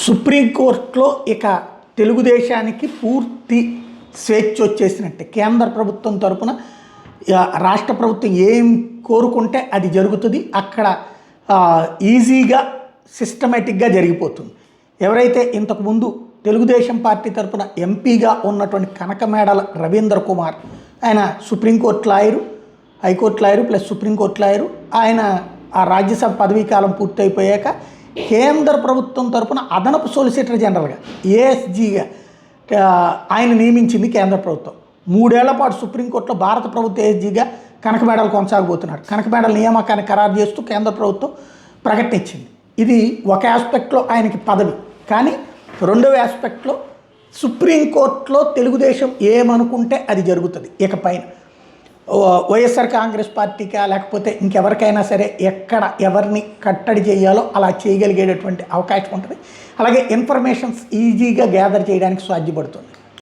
సుప్రీంకోర్టులో ఇక తెలుగుదేశానికి పూర్తి స్వేచ్ఛ వచ్చేసినట్టే. కేంద్ర ప్రభుత్వం తరపున రాష్ట్ర ప్రభుత్వం ఏం కోరుకుంటే అది జరుగుతుంది. అక్కడ ఈజీగా సిస్టమేటిక్గా జరిగిపోతుంది. ఎవరైతే ఇంతకుముందు తెలుగుదేశం పార్టీ తరపున ఎంపీగా ఉన్నటువంటి కనకమేడల రవీంద్ర కుమార్, ఆయన supreme court lawyer, high court lawyer plus supreme court lawyer. ఆయన ఆ రాజ్యసభ పదవీకాలం పూర్తయిపోయాక కేంద్ర ప్రభుత్వం తరపున అదనపు సొలిసిటర్ జనరల్గా ఏఎస్జీగా ఆయన నియమించింది కేంద్ర ప్రభుత్వం. 3 ఏళ్ల పాటు సుప్రీంకోర్టులో భారత ప్రభుత్వ ఏఎస్జీగా కనకమేడలు కొనసాగబోతున్నారు. కనకమేడల నియామకాన్ని ఖరారు చేస్తూ కేంద్ర ప్రభుత్వం ప్రకటన ఇచ్చింది. ఇది ఒక ఆస్పెక్ట్లో ఆయనకి పదవి. కానీ రెండవ ఆస్పెక్ట్లో సుప్రీంకోర్టులో తెలుగుదేశం ఏమనుకుంటే అది జరుగుతుంది. ఇకపైన వైఎస్ఆర్ కాంగ్రెస్ పార్టీకా లేకపోతే ఇంకెవరికైనా సరే ఎక్కడ ఎవరిని కట్టడి చేయాలో అలా చేయగలిగేటటువంటి అవకాశం ఉంటుంది. అలాగే ఇన్ఫర్మేషన్స్ ఈజీగా గ్యాదర్ చేయడానికి సాధ్యపడుతుంది.